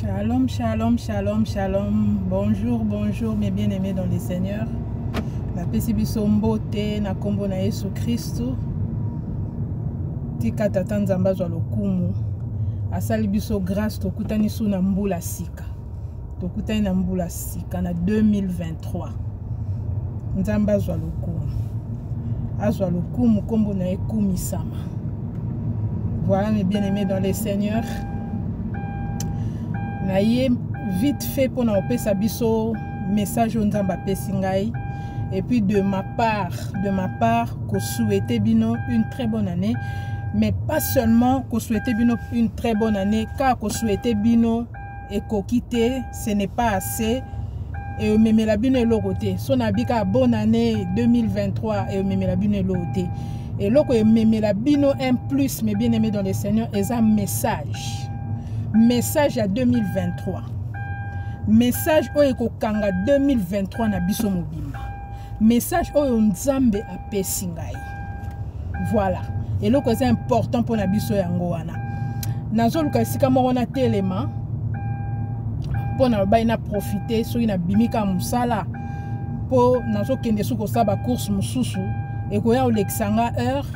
Shalom, shalom, shalom, shalom. Bonjour, bonjour mes bien-aimés dans le Seigneur. Na pesi biso mbote na kombo na Yesu Kristu. Tika tata nzamba zwa lokumu. Asali biso grâce tokutani su na mbula sika. Tokutani na mbula sika na 2023. Nzamba zwa lokumu. Azwa lokumu kombo na ekumi sama. Voilà mes bien-aimés dans le Seigneur. Naye vite fait pour na opesa biso message on nzamba pesi ngai. Et puis de ma part, que souhaiter bino une très bonne année, mais pas seulement que souhaiter bino une très bonne année, car que souhaiter bino et qu'on quitte, ce n'est pas assez. Et même la bino est l'oroté. Son abika bonne année 2023 et même la bino est l'oroté. Et là que même la bino un plus, mes bien-aimés dans le Seigneur, est un message. Message à 2023. Message au kanga 2023 na biso mobimba. Message au nzambe a pesingai. Voilà. Et là que c'est important pour na biso yango wana. Nazo luka sika mo na telema. Pour na ba ina profiter so ina bimika musala. Pour nazo kende suko saba course mususu et ko ya olexanga heure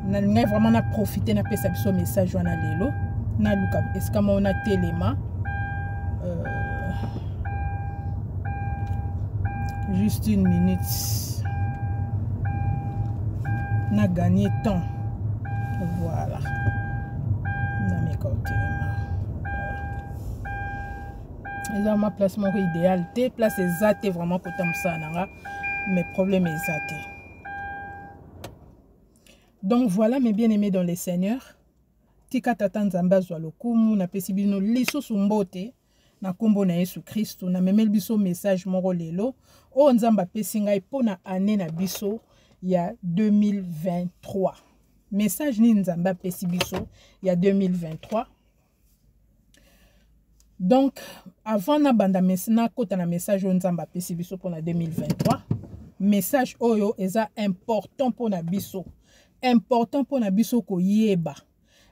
na ngai vraiment na profiter na pesa biso message wana lelo. Na luka esika mo na telema. Juste une minute. On a gagné temps. Voilà. On a mis côté. Et là, ma placement idéal. Tes places exactes vraiment pour ça. Mes problèmes exacts. Donc voilà mes bien-aimés dans les seigneurs. Tika tata nzamba zwa lokumu na pesi bino liso sumbote. Na kombo na Yesu Kristu na memel biso message moko lelo o nzamba pesi ngai pona année na biso ya 2023. Message ni nzamba pesi biso ya 2023. Donc avant na banda mesina kota na message o nzamba pesi biso pona 2023. Message oyo eza important pona biso. Important pona biso ko yeba.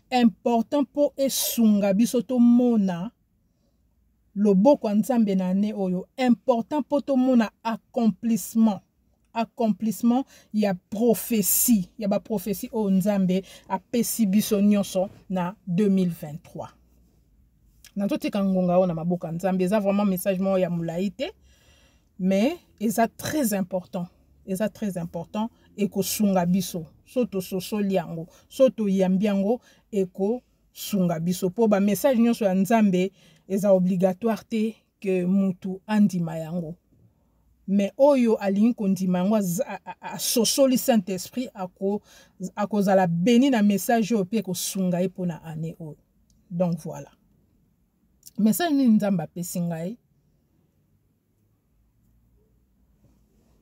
Important po esunga biso to mona loboko nzambe na ne oyo important poto mona accomplissement ya prophétie ya ba prophétie o nzambe apesi biso nyonso na 2023 na totika ngonga ona maboka nzambe eza vraiment message mo ya mulaite mais eza très important et ko sunga biso soto sosoli yango soto yambiango et ko sunga biso po ba message nyonso ya nzambe eza obligatoire te que mutu andima yango. Mais oyo alingi kondima yango a sosoli Saint-Esprit ako zala béni na message oyo pe ko sunga po na année oyo. Donc voilà. Message ni nzamba pesi ngai.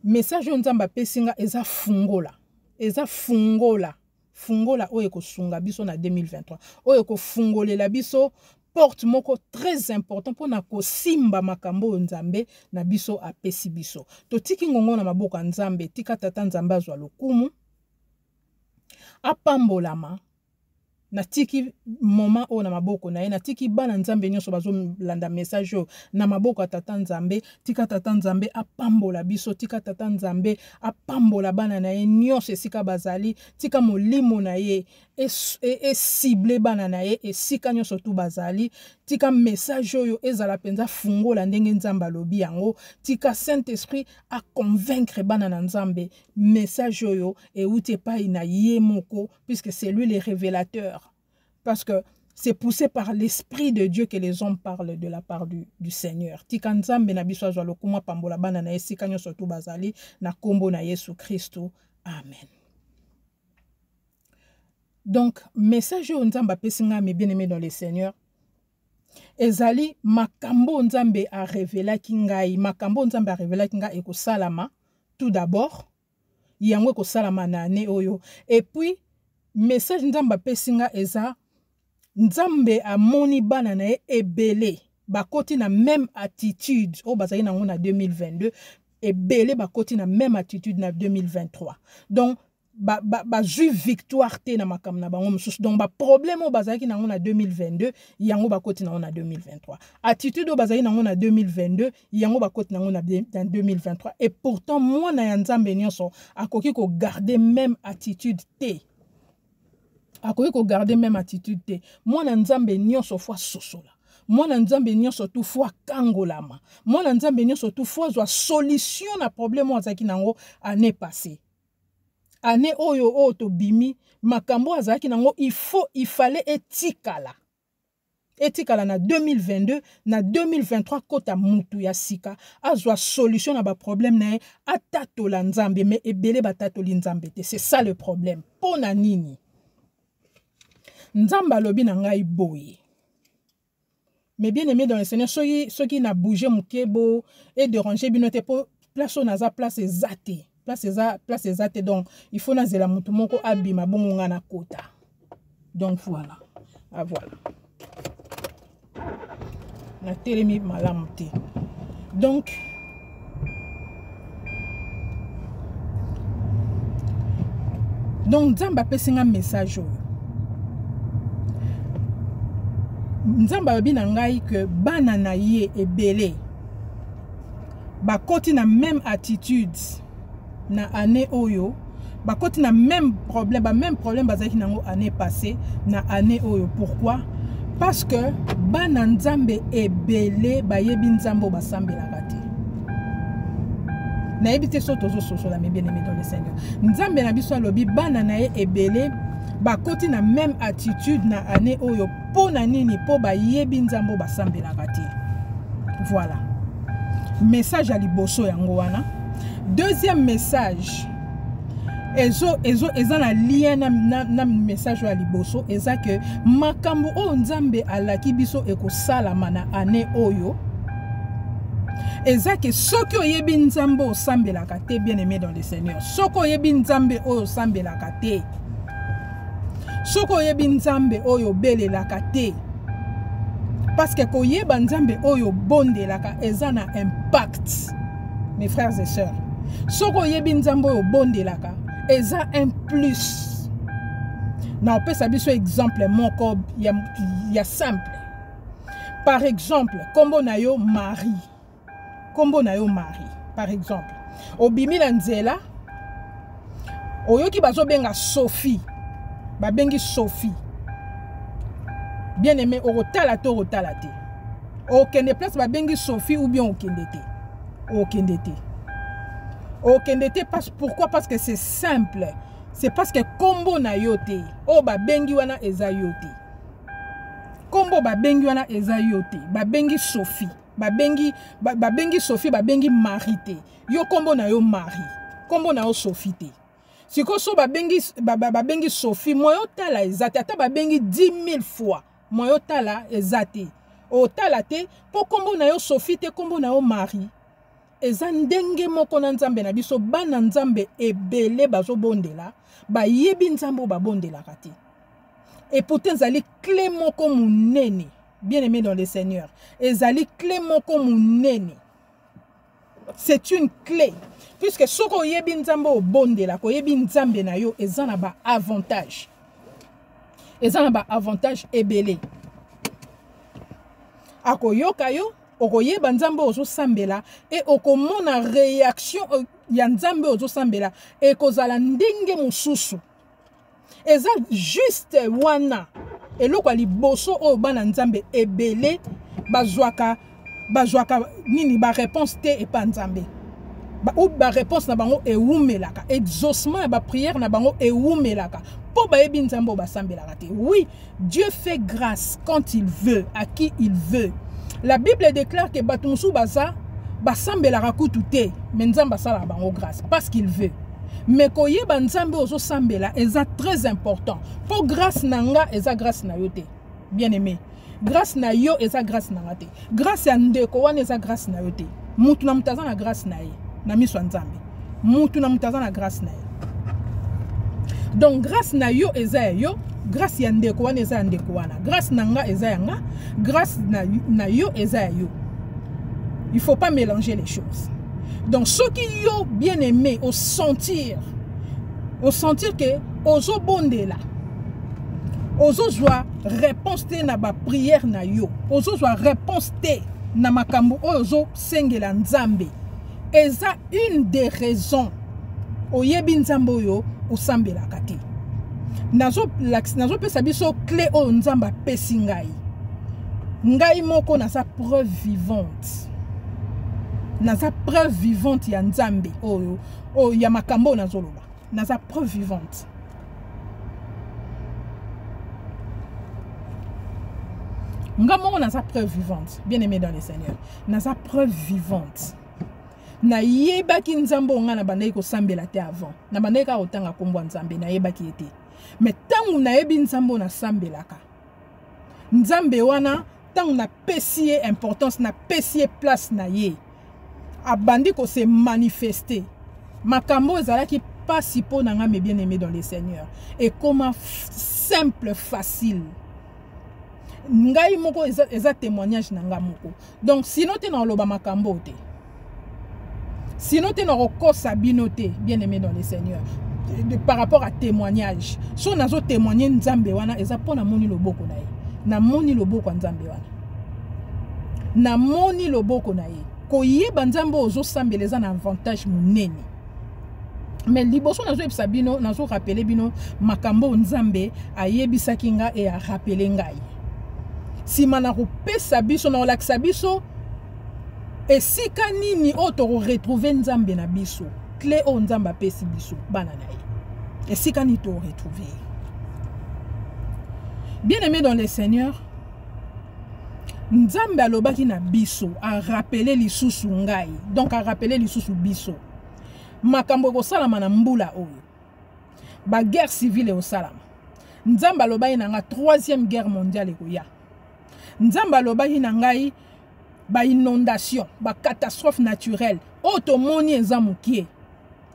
Message nzamba pesi nga eza fungola. Eza fungola. Fungola oyo ko sunga biso na 2023. Oyo ko fungolela biso porte moko très important pour na ko simba makambo nzambe na biso apesi biso. To tiki ngongo na maboka nzambe tika tata nzamba zwa lokumu. Apambolama na tiki moment o na maboko na ye na tiki bana nzambe nyonso bazo landa message o na maboko tata nzambe tika tata nzambe apambola biso tika tata nzambe apambola bana na ye nyonso esika bazali tika molimo na ye e cible bana na ye esika nyonso tu bazali tika message oyo ezala penza fungola ndenge nzamba lobi yango tika Saint-Esprit a convaincre bana na nzambe message oyo e uti epai na ye moko puisque c'est lui le révélateur. Parce que c'est poussé par l'Esprit de Dieu que les hommes parlent de la part du Seigneur. Tika nzambe na biso azwa lokuma pambola bana na esika nyonso tu bazali na kombo na Yesu Kristu. Amen. Donc, message au nzamba pesinga mes bien-aimés dans le Seigneur. Ezali makambo nzambe a révélé kingai, makambo nzambe a révélé kinga eko salama tout d'abord. Yango eko salama na ane oyo. Et puis message nzamba pesinga eza nzambe a moni bana na ebele bakoti na même attitude o bazali na ngona 2022 ebele bakoti na même attitude na 2023. Donc bazui victoire te na makambo na bango mosusu. Donc problème o bazalaki nango na 2022 yango bakoti nango na 2023. Attitude o bazali nango na 2022 yango bakoti nango na 2023. Et pourtant mwana ya Nzambe nyonso akoki ko garder même attitude te. Akoki ko garder même attitude te. Mwana Nzambe nyonso fois sosola. Mwana Nzambe nyonso tu fois kangolama. Mwana Nzambe nyonso tu fois zwa solution na problème o azaki nango année passée. Année oyo to bimi makambo azaki nango il fallait etikala na 2022 na 2023 kota mutu ya sika azwa solution na ba problème na atatola Nzambe mais ebele batatoli Nzambe te. C'est ça le problème. Pona nini Nzambe alobi na ngai boye. Mais bien aimé dans le Seigneur, ceux qui n'a bougé mukebo et déranger binote pour place on a place ezate. Place ezate, donc il faut nazela mutu moko abima bongo ngana kota. Donc voilà. Ah voilà. Na telemi malamu te. Donc Nzambe apesi nga message oyo. Nzambe alobi na ngai que bana na ye ebele bakoti na même attitude na année oyo, bakoti na même problème bazaki nango année passée na année oyo. Pourquoi? Parce que bana Nzambe ebele bayebi Nzambe basambelaka te. Na yebite soto zo la mais bien aimé dans le Seigneur. Nzambe na biso alobi bana na ye ebele bakoti na même attitude na année oyo pona nini po bayebi Nzambe basambelaka te. Voilà. Message à liboso yango wana. Deuxième message, eza na lien na message à liboso, eza que makambo o Nzambe alaki biso ekosalama na année oyo, eza que soki oyebi Nzambe osambelaka te, bien aimé dans le Seigneur, soki oyebi Nzambe oyo osambelaka te, soki oyebi Nzambe oyo belelaka te, parce que koyeba Nzambe oyo bondelaka eza na impact, mes frères et sœurs. Soko yebi Nzambe oyo bondelaka eza un plus. Na opesa biso exemple moko ya simple. Par exemple, kombo na yo Marie. Kombo na yo Marie, par exemple. Obimi na nzela oyoki bazobenga Sophie. Babengi Sophie. Bien aimé, orotala te. Okende place babengi Sophie ou bien okende te. Okende te. Pourquoi? Parce que c'est simple. C'est parce que kombo na yote. Oh babengi wana eza yote. Kombo babengi wana eza yote. Babengi Sophie. Babengi Sophie, babengi Marie te. Yo kombo na yo Marie. Kombo na yo Sophie te. Siko so babengi Sophie, moyo tala ezate. Ata babengi 10,000 fois. Moyo tala ezate. O tala te, po kombo na yo Sophie te, kombo na yo Marie. Eza ndenge moko na Nzambe na biso bana Nzambe ebele bazo bondela ba yebi Nzambe ba bondela kati. Et pourtant ezali clé moko munene, bien aimé dans le Seigneur. Ezali clé moko munene. C'est une clé puisque soko yebi Nzambe bondela ko yebi Nzambe na yo eza na ba avantage. Eza na ba avantage ebele. Akoyoka yo okoyeba Nzambe ozo sambela et okomona réaction ya Nzambe ozo sambela et kozala ndenge mususu. Eza juste wana eloko liboso o bana Nzambe ebele bazwaka nini ba réponse te et pas Nzambe. Ou ba réponse na bango ewumelaka, exaucement ba prière na bango ewumelaka. Po ba yebi Nzambe ba sambelaka te. Oui, Dieu fait grâce quand il veut à qui il veut. La Bible déclare que Batumusu Baza basambela rakutu te, mais Nzambe sala bango grâce parce qu'il veut. Mais koye ba Nzambe ozo sambela eza très important. Pour grâce nanga eza grâce na yote. Bien aimé. Grâce na yo eza grâce na te. Grâce ya ndeko wana eza grâce na yote. Mutu na mutaza na grâce na ye. Na miso Nzambe. Mutu na mutaza na grâce na ye. Donc grâce na yo eza yo. Grâce ya ndeko wana eza ndeko wana. Grâce nanga eza yanga. Grâce na yo eza yo. Il faut pas mélanger les choses. Donc ceux qui yo bien aimé au sentir au sentir que ozo bonde là ozo joa réponse te na ba prière na yo ozo joa réponse te na makambo ozo sengela nzambe eza une des raisons oyebi nzambe oyo osambelaka te nazo pesa biso clé oyo nzambe apesi ngai moko naza preuve vivante ya nzambe oyo ya makambo nazoloba naza preuve vivante nga moko naza preuve vivante bien aimé dans le Seigneur naza preuve vivante na yebaki nzambe onga na bandaki kosambela te avant na bandaki ka otanga kombo nzambe na yebaki ete mais tangu na yebi nzambe na sambelaka nzambe wana tangu na pesi importance na pesi place na ye abandi ko se manifester makambo ezalaki pasi po na nga me bien aimé dans le Seigneur et comment simple facile ngai moko eza témoignage na nga moko donc sinon te na loba makambo te sinon tu n'auras pas sabinoté bien aimé dans le Seigneur par rapport à témoignage so nazo témoigner nzambe wana eza pona moni loboko na ye na moni loboko nzambe wana na moni loboko na ye ko yeba nzambe ozo sambeleza na avantage munene mais liboso nazo ebisa bino nazo rappeler bino makambo nzambe ayebisaki nga e a rappeler ngai sima na kopesa biso na olakisa biso esika nini oto retrouver nzambe na biso clé o nzamba pesi biso bana na ye esika ni to retrouver bien aimé dans le Seigneur nzambe alobaki na biso a rappeler lisusu ngai donc a rappeler lisusu biso makambo ko salama na mbula oyo ba guerre civile o salama nzambe alobaki na nga 3e guerre mondiale ekoya nzambe alobaki na ngai ba inondation ba catastrophe naturelle o to moni eza mukie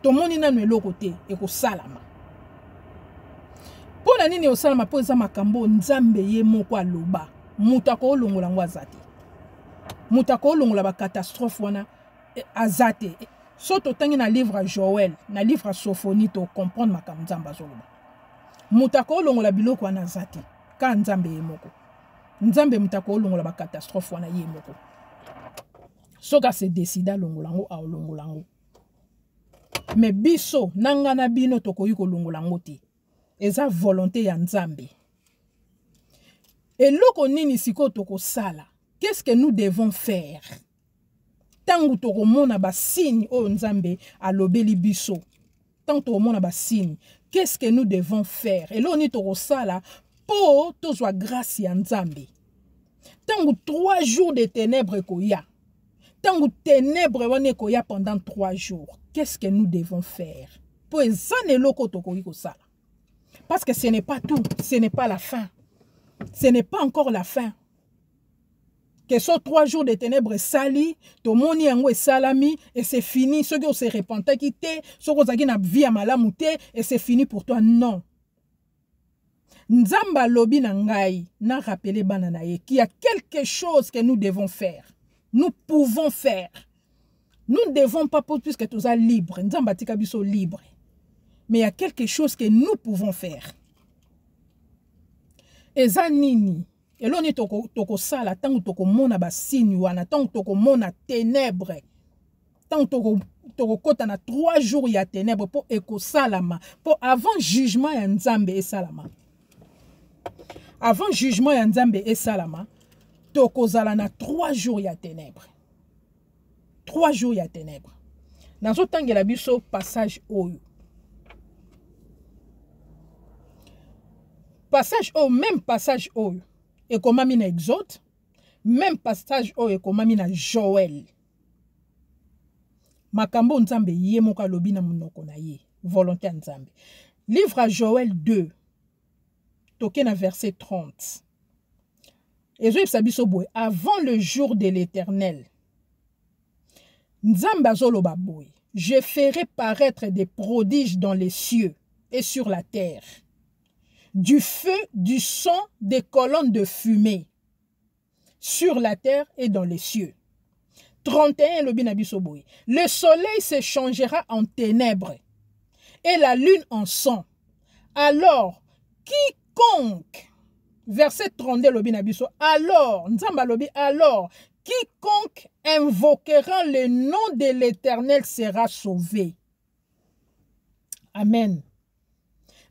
to moni nanu eloko te eko salama pona nini o salama po eza makambo nzambe ye moko aloba mutako olongola ngo azate mutako olongola ba catastrophe wana azate so to tangi na livre Joël na livre Sophonie to comprendre makambo nzambe azoloba mutako olongola biloko wana azate ka nzambe ye moko nzambe mutako olongola ba catastrophe wana ye moko soka se décida longolango a longolango mais biso nanga na bino tokoyi ko longolango te eza volonté ya nzambe eloko nini siko toko sala qu'est-ce que nous devons faire tangu toko mona ba signe o nzambe alobeli biso tangu toko mona ba signe qu'est-ce que nous devons faire elo ni toko sala po tozwa grâce ya nzambe tangu 3 jours de ténèbres koya tangu ténèbres wana koya pendant 3 jours qu'est-ce que nous devons faire po ezane loko tokoki kosala parce que ce n'est pas tout ce n'est pas la fin ce n'est pas encore la fin que ce 3 jours de ténèbres sali to moni yango salami et c'est fini ceux qui se repentent quitter ceux qui ont na vie à malamu te et c'est fini pour toi non nzamba lobi na ngai na rappeler bana na ye qu'il y a quelque chose que nous devons faire. Nous pouvons faire. Nous ne devons pas puisque tu es libre. Nzamba tika biso libre. Mais il y a quelque chose que nous pouvons faire. Eza nini? Eloni toko sala tangu toko mona ba signe wana tangu toko mona ténèbres. Tangu toko kota na 3 jours ya ténèbres pour eko salama pour avant jugement ya nzambe e salama. Avant jugement ya nzambe e salama toko zala na 3 jours ya ténèbres. 3 jours ya ténèbres. Nazo tangela biso passage oyo. Passage oyo, même passage oyo. Et comme na Exode, même passage oyo comme na Joël. Makambo nzambe ye moka lobi na munoko na ye. Volonté nzambe. Livre à Joël 2. Toke na verset 30. Et je sabiso boy avant le jour de l'Éternel. Nzambe azoloba boy. Je ferai paraître des prodiges dans les cieux et sur la terre. Du feu, du son, des colonnes de fumée. Sur la terre et dans les cieux. 31 le binabiso boy. Le soleil se changera en ténèbres. et la lune en sang. Alors, quiconque, verset 32, lobi na biso, alors, nzamba lobi, alors, quiconque invoquera le nom de l'Éternel sera sauvé. Amen.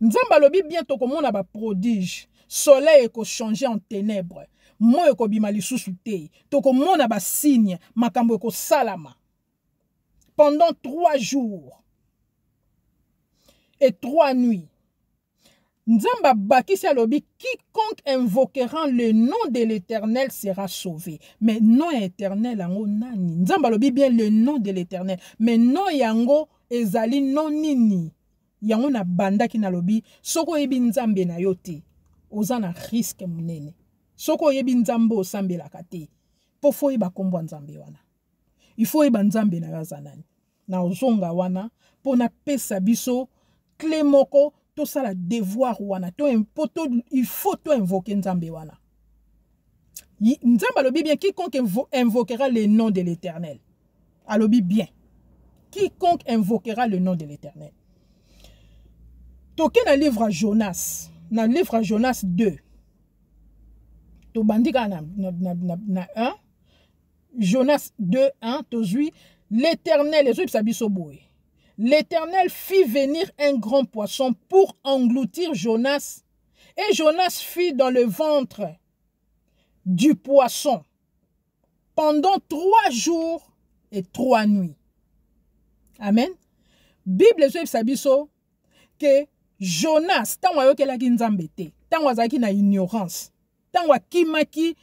Nzamba lobi bientôt comme on a ba prodige. Soleil eko changer en ténèbres. Mo eko bima lisusu te. Toko mona ba signe makambo eko salama. Pendant 3 jours et 3 nuits. Nzamba bakisi alobi quiconque invoquera le nom de l'Éternel sera sauvé. Mais nom éternel ango nani. Nzamba lobi bien le nom de l'Éternel. Mais nom yango ezali non nini. Yango na banda ki na lobi soko yebi nzambe na yote oza na risque munene soko yebi nzambe osambela kate po fo yeba kombo nzambe wana il faut yeba nzambe na yaza nani na ozonga wana po na pesa biso clé moko to sala devoir wana to impoto il faut to invoquer nzambe wana nzambe alobi bien quiconque invoquera le nom de l'Éternel alobi bien quiconque invoquera le nom de l'Éternel. Toke na livre à Jonas, na livre à Jonas 2. To bandika na 1. Jonas 2, 1, tozui, l'Éternel, l'Éternel fit venir un grand poisson pour engloutir Jonas, et Jonas fit dans le ventre du poisson pendant 3 jours et 3 nuits. Amen. Bible sabiso que Jonas, tango ayokelaki nzambe te, tango azalaki na ignorance, tango akimaki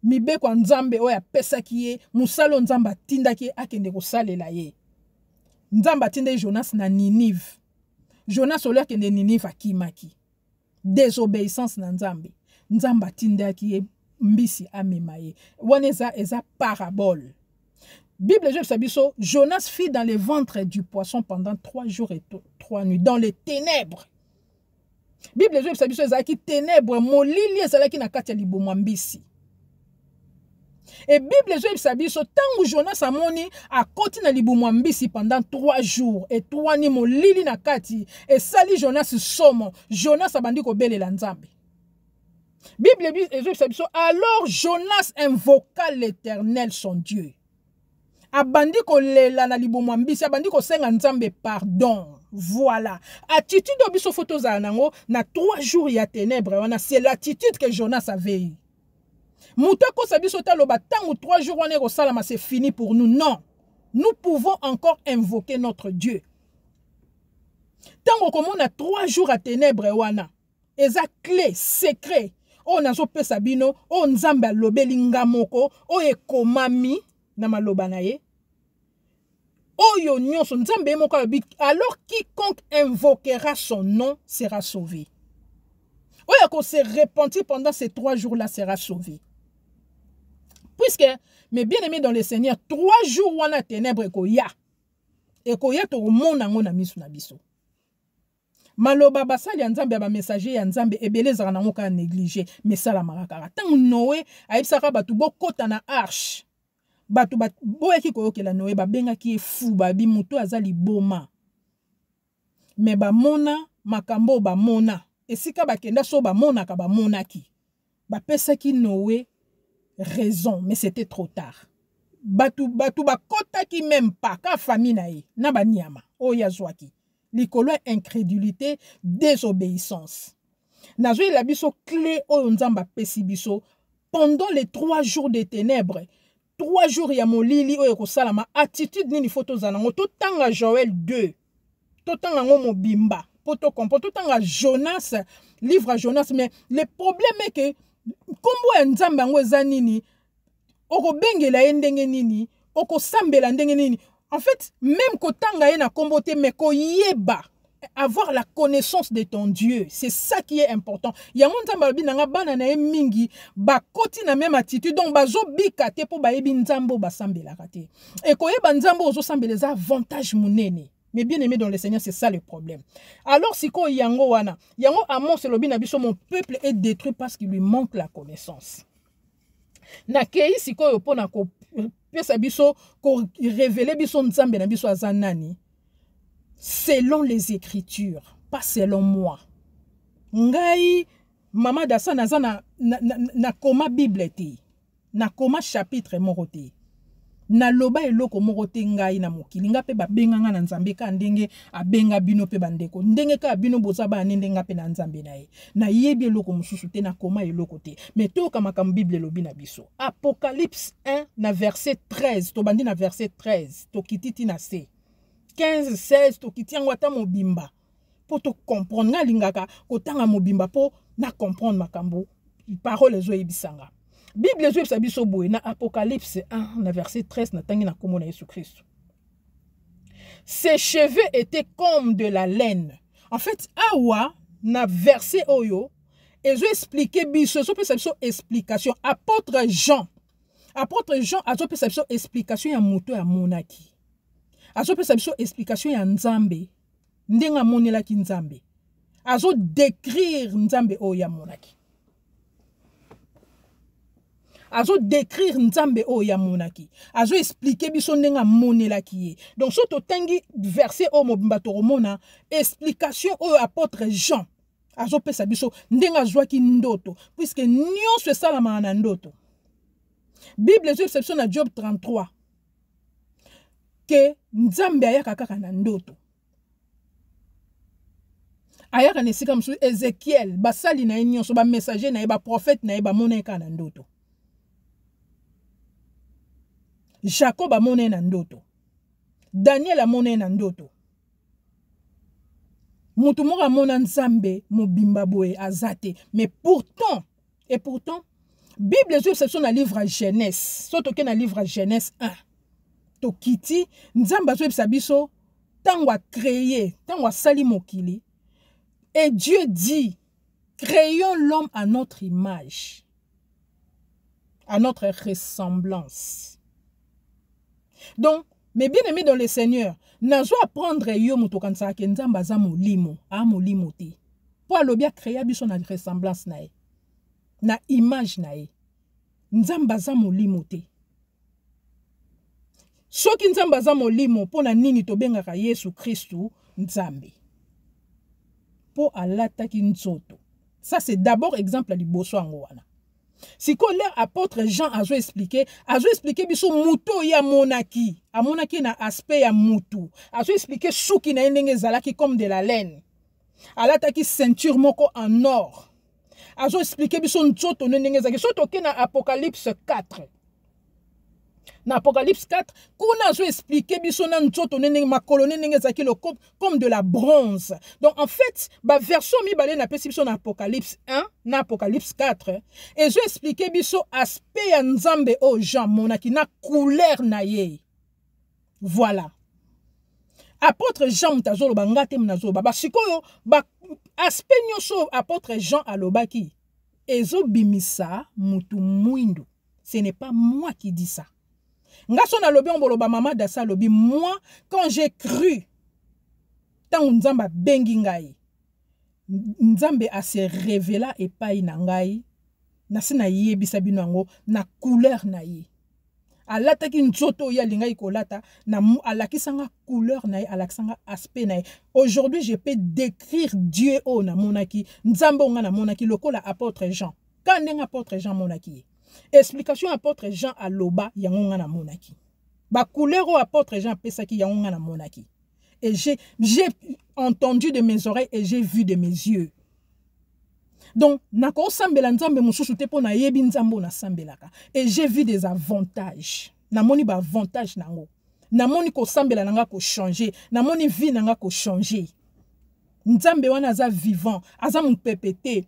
mibeko nzambe oyo apesaki ye, musalo nzambe atindaki akende kosalela ye. Nzambe atindaki Jonas na Ninive. Jonas oyo akende Ninive akimaki. Désobéissance na nzambe. Nzambe atindaki ye mbisi amema ye. Wana eza parabole. Bible sabiso, Jonas fit dans le ventre du poisson pendant 3 jours et 3 nuits, dans les ténèbres. Bible sabiso ezalaki ténèbres, molili ezalaki na kati ya libumu mbisi. Et Bible sabiso, tango Jonas amoni akoti na libumu mbisi pendant 3 jours et 3 nuits, molili na kati, et sali Jonas somo, Jonas abandi kobelela nzambe. Bible sabiso, alors Jonas invoqua l'Éternel son Dieu. Abandi kolela na libumu mbisi, abandi kosenga nzambe pardon. Voilà. Attitude obiso photo za nango na 3 jours ya ténèbres. C'est l'attitude que Jonas avait eu. Moutako sabiso taloba tango 3 jours wane kosalama c'est fini pour nous. Non. Nous pouvons encore invoquer notre Dieu. Tango komona 3 jours à ténèbres wana. Eza clé, secret. O nazo pesa bino, o nzambe alobeli ngamoko, o ekomami na maloba na ye. Oyo nyonso nzambe moko alobi, alors quiconque invoquera son nom sera sauvé. Oyo ko se repentir pendant ces 3 jours-là sera sauvé. Puisque, mes bien-aimés dans le Seigneur, 3 jours wana ténèbres ekoya. Ekoya to mona ngona misu na biso. Maloba basali ya nzambe ba messager ya nzambe ebele zaka nango ka négliger, mais sala marakara. Tango Noé aibisaka batu bokota na arche. Batu boyeki koyokela Noé babengaki fou babi mutu azali boma. Mais bamona makambo bamona. Esika bakenda so bamona ka bamonaki. Bapesaki Noé raison, mais c'était trop tard. Batu bakotaki même pas ka famille na ye na banyama oyazwaki. Likolo incrédulité, désobéissance. Nazoi la biso clé oyo nzamba pesi biso pendant les 3 jours de ténèbres. 3 jours ya molili oyo kosalama attitude nini photo zanango to tanga Joël 2. To tanga ngo mobimba. Poto kompo to tanga Jonas, livre à Jonas, mais le problème est que kombo ya nzamba ngo eza nini oko bengela ndenge nini oko sambela ndenge nini. En fait, même kotanga na kombote mais ko yeba avoir la connaissance de ton Dieu, c'est ça qui est important. Ya nzamba binanga bana na mingi ba koti na même attitude donc bazo bikate po ba yebi nzambo ba sambela kate. Et ko yeba nzambo ozo sambela za avantage munene. Mais bien aimé dans le Seigneur, c'est ça le problème. Alors si ko yango wana, yango Amos lobi na biso mon peuple est détruit parce qu'il lui manque la connaissance. Na kei siko yo pona ko pesa biso ko révéler biso nzambe na biso azanani. selon les Écritures, pas selon moi. Ngai, Mama Dassa naza na koma Bible te, na koma chapitre moko te. Na loba eloko moko te ngai na mokili nga pe babenga nga na nzambe ka ndenge abenga bino pe bandeko ndenge ka bino boza ba ndenga pe na nzambe na ye na yebi eloko mususu te na koma eloko te mais to kama kam Bible lobi na biso Apocalypse 1 na verset 13 to bandi na verset 13 to kititi na C 15 16 to kiti yango ata mobimba po to comprendre nga lingaka kotanga mobimba po na comprendre makambo parole ezo yebisanga Bible zo biso boye na Apocalypse 1 na verset 13 na tangi na kombo na Yesu Christ. Ses cheveux étaient comme de la laine. En fait, awa na verset oyo ezo expliquer biso so pesa biso explication apôtre Jean azo pesa biso explication ya moto ya monaki. Azo pesa biso explication ya Nzambe ndenga monelaki Nzambe. Azo décrire Nzambe oyo ya monaki. Azo décrire Nzambe o ya monaki. Azo expliquer biso ndenga monelaki ye. Donc so to tangi verset o mobimba to romona explication o apôtre Jean. Azo pesa biso ndenga zwaki ndoto puisque nyonso esalama na ndoto. Bible zo exception na Job 33 que Nzambe ayaka kaka na ndoto. Ayaka nesika msu Ezekiel basali na nyonso ba messager na ba prophète na ba moneka na ndoto. Jacob a monné na ndoto. Daniel a monné na ndoto. Mutu moko amona Nzambe mobimba boye azate. Mais pourtant, Bible zo exception na livre Genèse. Soto ke na livre Genèse 1. To kiti Nzambe zo ebisa biso tango a créé, tango a sali mokili. Et Dieu dit, créons l'homme à notre image, à notre ressemblance. Donc, mes bien-aimés dans le Seigneur, nazo apprendre yo muto kansa ke Nzamba za molimo, a molimo te. Po alobia créer biso na ressemblance na ye. Na image na ye. Nzamba za molimo te. Soki Nzamba za molimo po na nini to bengaka Yesu Kristu Nzambe. Po alataki nzoto. Ça c'est d'abord exemple liboso yango wana. Si ko l'air apôtre Jean a expliqué biso muto ya monaki, a monaki na aspect ya mutu, a expliqué souki na ndenge zalaki comme de la laine. Alataki ceinture moko en or. A expliqué biso nzoto ndenge zalaki soto ke na Apocalypse 4. Na Apocalypse 4, kuna zo expliqué biso na nzoto ndenge makolo ndenge zalaki le comme de la bronze. Donc en fait, ba version mi balé na pesi biso na Apocalypse 1, na Apocalypse 4, et zo expliqué biso aspect ya Nzambe o Jean monaki na couleur na ye. Voilà. Apôtre Jean mutazolo ba ngate mnazo ba sikoyo ba aspect nyoso apôtre Jean alobaki. Ezo bimisa mutu mwindu. Ce n'est pas moi qui dis ça. Ngaso na lobi omboloba Mama Dassa lobi moi quand j'ai cru tant Nzamba bengi ngai Nzambe a se révéla epai na ngai na sina yebisa bino ngo na couleur na ye alataki nzoto ya lingai kolata na alakisanga couleur na ye alakisanga aspect na ye. Aujourd'hui je peux décrire Dieu o na monaki Nzambe nga na monaki lokola apôtre Jean quand ndenge apôtre Jean monaki. Explication apôtre Jean à loba yangonga na monaki. Ba couleur au apôtre Jean pesaki yangonga na monaki. Et j'ai entendu de mes oreilles et j'ai vu de mes yeux. Donc nako sambela Nzambe mususu te po na yebi Nzambe na sambelaka. Et j'ai vu des avantages. Na moni ba avantage nango. Na moni ko sambela nanga ko changer. Na moni vie nanga ko changer. Nzambe wana aza vivant, aza mpepete.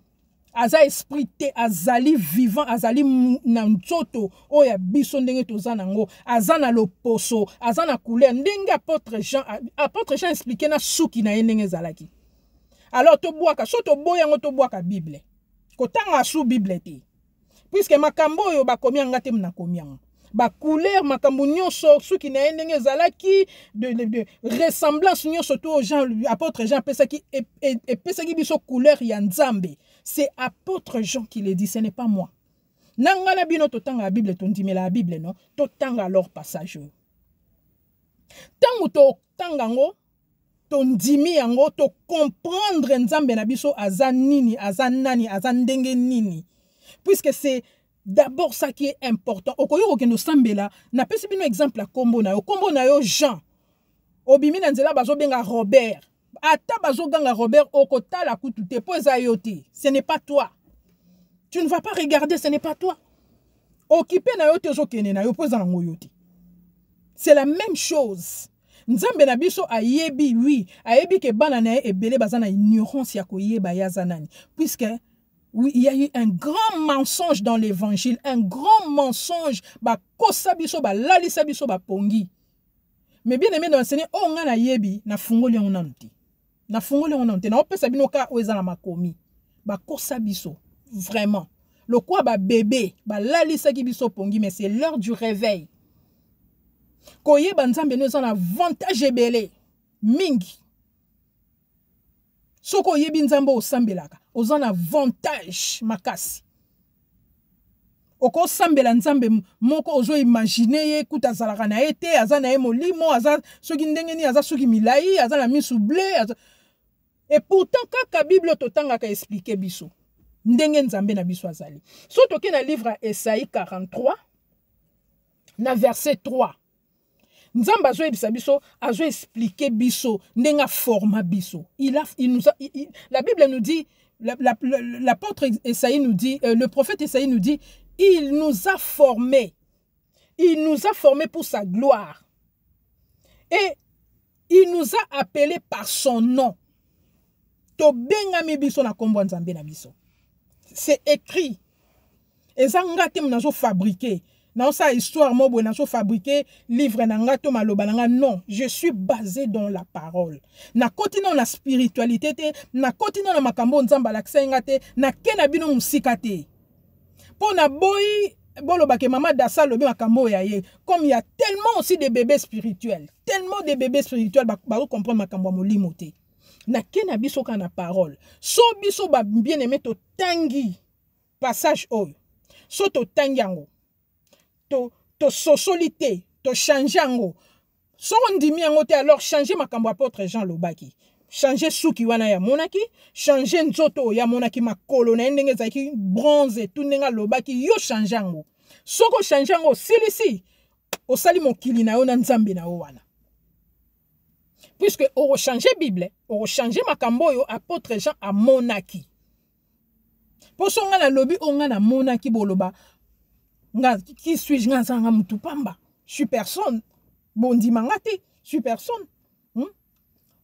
Aza esprit te azali vivant azali na nzoto oya biso ndenge tozana ngo azana loposo azana couleur ndenge apôtre Jean expliqué na suki na ndenge zalaki. Alors to boaka so to boyango to boaka Bible kotanga su Bible te puisque makambo yo bakomi ngate mna komiango ba couleur makambo nyonso suki na ndenge zalaki de ressemblance nyonso to Jean apôtre Jean pesaki et pesaki biso couleur ya Nzambe. C'est apôtre Jean qui le dit, ce n'est pas moi. Nangala bino totanga la Bible tondimela la Bible non, totanga alors passage. Tango to tangango tondimi yango to comprendre nzambe na biso aza nini, aza nani, aza ndenge nini. Puisque c'est d'abord ça qui est important. Okoyo okendo sambela, na pesi bino exemple la kombo na yo. Kombo na yo Jean. Obimi na nzela bazo benga Robert. Ata bazo ganga Robert okota la kutu te po eza yo te. Ce n'est pas toi. Tu ne vas pas regarder, ce n'est pas toi. Occupé na yo te zo kene na yo po eza nango yo te. C'est la même chose. Nzambe na biso ayebi, oui, ayebi ke bana na ebele bazana ignorance ya koyeba ya zanani. Puisque oui, il y a eu un grand mensonge dans l'évangile, un grand mensonge, ba kosa biso, ba lalisa biso, ba pongi. Mais bien aimé dans le Seigneur, oh nga na yebi, na fungoli on nanti. Na fungoli on nanti. Na opesa bino ka oeza na makomi. Ba kosa biso, vraiment. Le quoi ba bébé, ba lalisa ki biso pongi, mais c'est l'heure du réveil. Koye banzambe nous en avantage ebele, mingi. Soko yebi nzambo osambelaka, ozan avantage makasi. Oko sambela nzambe moko ozo imaginer ye kuta zalaka na ete, aza na ye molimo, aza soki ndengeni, aza soki milai, aza na misu blé, aza... Et pourtant kaka Bible totanga ka expliquer biso. Ndenge nzambe na biso azali. So toke na livre Esaïe 43 na verset 3. Nzamba azo ebisa biso, azo expliquer biso, ndenga forma biso. La Bible nous dit, l'apôtre Esaïe nous dit, le prophète Esaïe nous dit, il nous a formés. Il nous a formés pour sa gloire. Et il nous a appelés par son nom. To bengami biso na kombo nzambe na biso. C'est écrit. Et ça ngate mnazo fabriqué. Dans sa histoire, moi, je fabriqué livre nangato malobananga. Non, je suis basé dans la parole. Na continue la spiritualité, na continue la makambo nzamba laksengate, na kenabino musikate. Pour na boy, bolo bake mama dasa lobi makambo ya ye. Comme il y a tellement aussi de bébés spirituels, tellement de bébés spirituels, ba comprendre makambo molimote. Na kenabiso kana parole. So biso ba bien aimé to tangi passage oyo. So to tangiango. To sosolité, to changer ango. So on dit mi ango te alors changer makambo apôtre Jean Lobaki. Changer suki wana ya monaki, changer nzoto ya monaki makolo na ndenge zaki bronze tout ndenga Lobaki yo changer ango. So ko changer ango silisi osali mokili na yo na nzambe na yo wana. Puisque on changer Bible, on changer makambo yo apôtre Jean a monaki. Pour son na lobi on na monaki boloba. Qui suis-je? Je suis personne. Bondi mangati, je suis personne.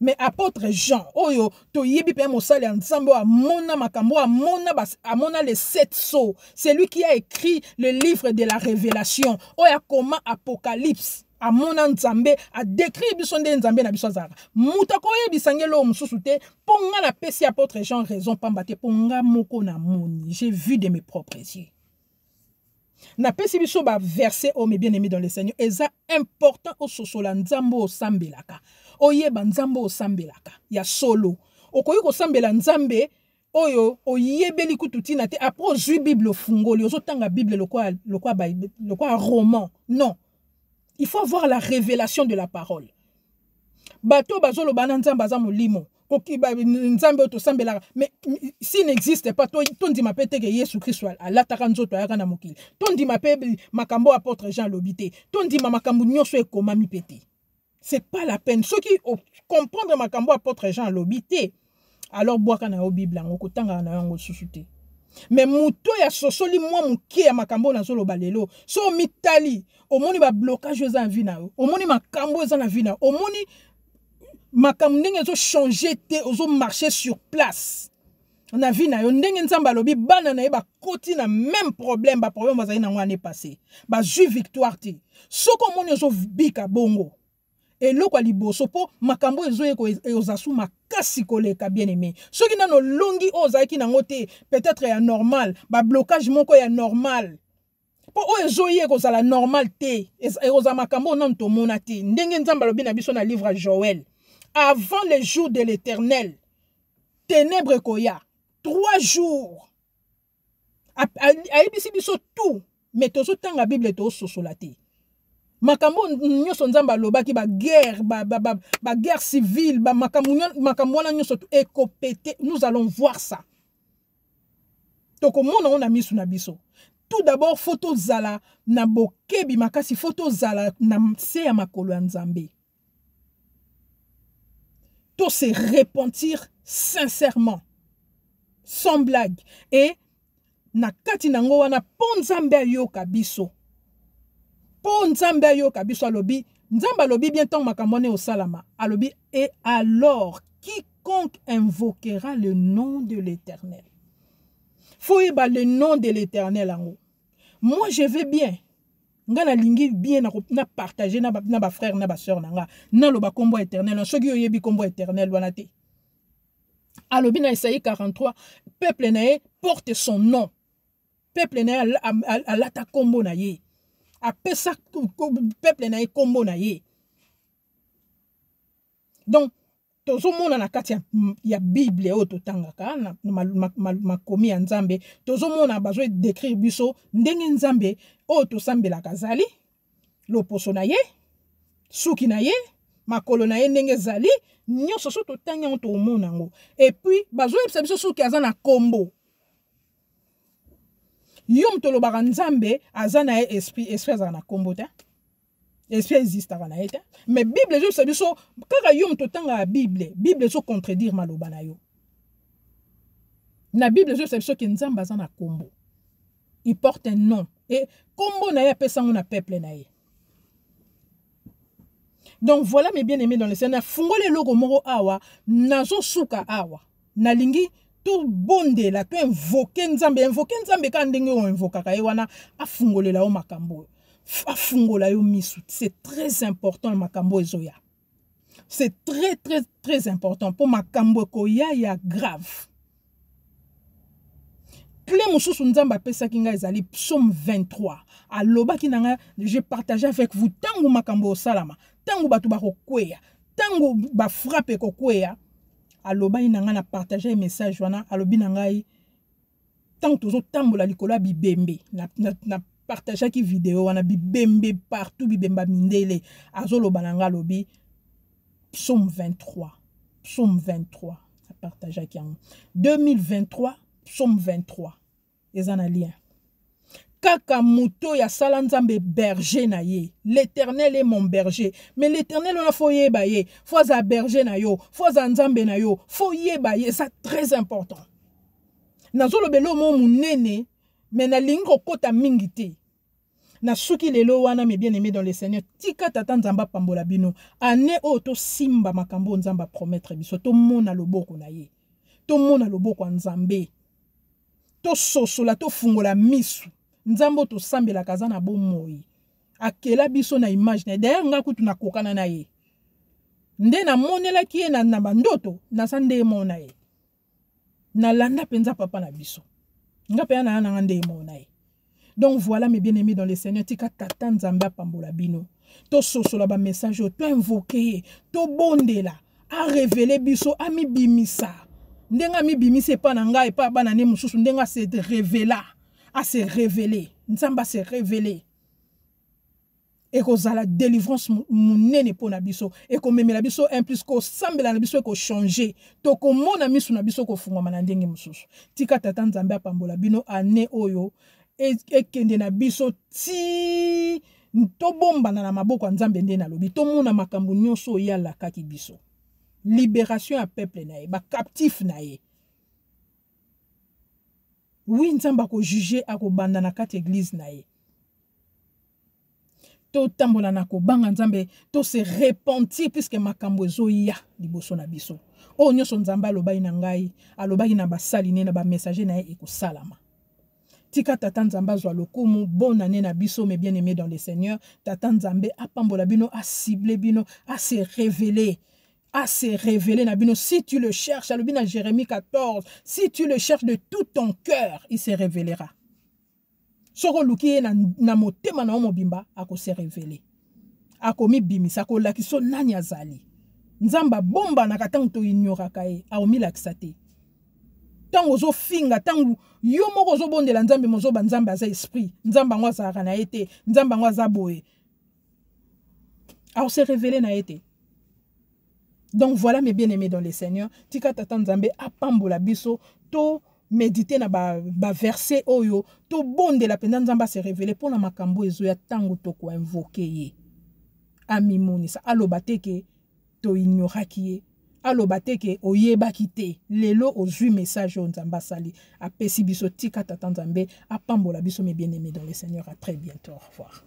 Mais apôtre Jean, oyo, to yebi pe mosali ensemble a mona makambo, a mona les 7 sceaux. C'est lui qui a écrit le livre de la révélation. Oya comment Apocalypse. A mona nzambe, a décrit biso nde nzambe na biso zara. Mutako yebi sangelo mususu te, ponga na pesi apôtre Jean raison pambate, ponga moko na moni. J'ai vu de mes propres yeux. Na pesi biso ba verset o me bien aimé dans le Seigneur eza important o sosola nzambo o sambelaka oyeba nzambo o sambelaka ya solo okoyi ko sambela nzambe oyo oyebeli kututina te après ozwi Bible fungoli ozotanga Bible lokwa roman. Non, il faut avoir la révélation de la parole. Bato bazolo bana nzamba za molimo mais s'il n'existe pas, ton dit ma pète que Jésus Christ à l'atakanzo to ayaka na mokili. Ton dit ma pète makambo apôtre Jean lobité. Ton dit ma makambo nyonso e koma mi pété. C'est pas la peine. Ceux qui comprendre makambo apôtre Jean lobité, alors boaka na o Bible ngo kotanga na yango susute. Mais muto ya sosoli moi muke ya makambo na zolo balelo. So mitali, omoni ba blocage za vie na yo. Omoni makambo za na vie na. Omoni makambo ndenge zo changer te ozo marcher sur place na vie na yo ndenge nzamba lobi bana na ye ba koti na même problème ba problème bazali na ngwane passé ba ju victoire te soko moni ozo bika bongo eloko liboso po makambo ezo ezozasu makasi koleka bien aimé soki nano longi ozaki nango te peut-être ya normal ba blocage moko ya normal po o ezo ye kozala normal te ezoza makambo non to mona te ndenge nzamba lobi na biso na livre Joël. Avant les jours de l'Éternel, ténèbres koya, 3 jours. Aïbisi biso tout, mais tozo tanga Bible to sosolate. makambo nyonso nzambe alobaki guerre guerre civile makambo wana nyonso ekopete. Nous allons voir ça. Tokomona on a misu na biso. Tout d'abord photo zala na bokebi makasi, photo zala na se ya makolo ya nzambe. To se repentir sincèrement, sans blague. Et na kati nango wana po nzambe ayoka biso. Po nzambe ayoka biso alobi, nzambe alobi bientôt makambo ne osalama. Alobi, et alors quiconque invoquera le nom de l'Éternel. Faut y le nom de l'Éternel en haut. Moi je vais bien. Nga na lingi bien na partager na ba frère na ba sœur na nga. Na lo ba kombo éternel. Soki oyebi kombo éternel wana te. Alobi na Isaïe 43, peuple na ye porte son nom. Peuple na ye alata kombo na ye. Apesa peuple na ye kombo na ye. Donc tozomona na kati ya Bible o totangaka na makomi ya Nzambe, tozomona bazo décrire biso ndenge Nzambe o tosambela kazali, loposo na ye, suki na ye, makolo na ye ndenge zali, nyonso so totanga on tomona ngo. Et puis bazo yebisa biso suki aza na kombo. Yom tolobaka Nzambe aza na ye esprit aza na kombo ta. Esprit existe à Ranaïta. Mais Bible, je sais, quand yom totanga la Bible, Bible so contredire maloba na yo. Na Bible, je sais que Nzamba na kombo. Il porte un nom. Et kombo na ya pesa mon peuple na ye. Donc voilà mes bien-aimés dans le Seigneur. Fungole logo moro awa, nazo suka awa. Na lingi to bonde la, to invoquer Nzambe ka ndenge o invoka ka wana afungole la o makambo. C'est très important makambo ezoya. C'est très important pour makambo koya ya grave. Clé mususu nzamba pesa kinga ezali psaume 23. Aloba kinanga je partage avec vous tangu makambo salama, tangu batu ba kokweya, tangu ba frappe kokweya. Aloba inanga na partager message wana alobi nangai tangu tozo tambola likola bibembe na partager qui vidéo wana bibembe partout bibemba mindele azolo bananga lobi psaume 23 ça partager qui en 2023 psaume 23 ezana lien kaka muto ya sala Nzambe berger na ye. L'Éternel est mon berger. Mais l'Éternel on a faut yeba ye, faut za berger na yo, faut za Nzambe na yo, faut yeba ye, ça très important. Nazolo belo mo munene mais na lingo kota mingite. Na suki lelo wana me bien aimé dans le Seigneur. Tika tata Nzamba pambola bino. Ane o to simba makambo Nzamba promettre biso. To mona loboko na ye. To mona loboko Nzambe. To sosola to fungola misu. Nzambo to sambela kazana bomoi. Akela biso na image na. D'ailleurs nga kutu na kokana na ye. Nde na monela kie na bandoto. Na sande mona ye. Na landa penza papa na biso. Nga pe na ngande mona ye. Donc voilà mes bien-aimés dans le Seigneur, tika tata Nzamba pambola bino. To sosola ba message, to invoquer, to bondela, a révéler biso, a mi bimisa. Ndenga mi bimisa pa nanga e pa banane mususu ndenga se révéla, a se révéler. Nzamba se révéler. Et ko zala délivrance munene po na biso, et ko memela biso en plus ko sambela na biso ko changer. To ko mona misu na biso ko fungwa na ndenge mususu. Tika tata Nzamba pambola bino ane oyo et kende na biso ti to bomba na maboko Nzambe nde na lobi to mona makambo nyonso ya la kaki biso. Libération à peuple na ye, ba captif na ye. Oui Nzamba ko juger ako banda na kati église na ye. To tambola na ko banga Nzambe to se repentir puisque makambo ezo ya liboso na biso. O nyonso Nzamba alobai na ngai, alobai na basali ne na ba messager na ye ekosalama. Tika tata Nzamba zwa lokumu, bonne année na biso mes bien-aimés dans le Seigneur. Tata Nzambe a pambola bino, a ciblé bino, a se révélé. A se révélé na bino. Si tu le cherches, alobina Jérémie 14, si tu le cherches de tout ton cœur, il se révélera. Soko luki na motema na omobimba, ako se révélé. Ako mi bimisa, ako lakiso nani azali. Nzamba bomba na katangu to ignoraka e, a omi lakisate. Tango zo finga, tango yo moko zo bondela Nzambe mozo ba Nzambe aza esprit. Nzamba ngwa za kana ete, Nzamba ngwa za boye. Alors se révéler na été. Donc voilà mes bien-aimés dans le Seigneur. Tika tata nzambe apambola biso to méditer na ba verset oyo to bonde la penda nzamba se révéler pour na makambo ezoya tango to ko invoquer ye. Amimoni sa alobate ke to ignoraki ye. Alobate ke oyeba kite lelo ozui message on nzamba sali apesi biso tika tata nzambe apambola biso mes bien-aimés dans le Seigneur. À très bientôt. Au revoir.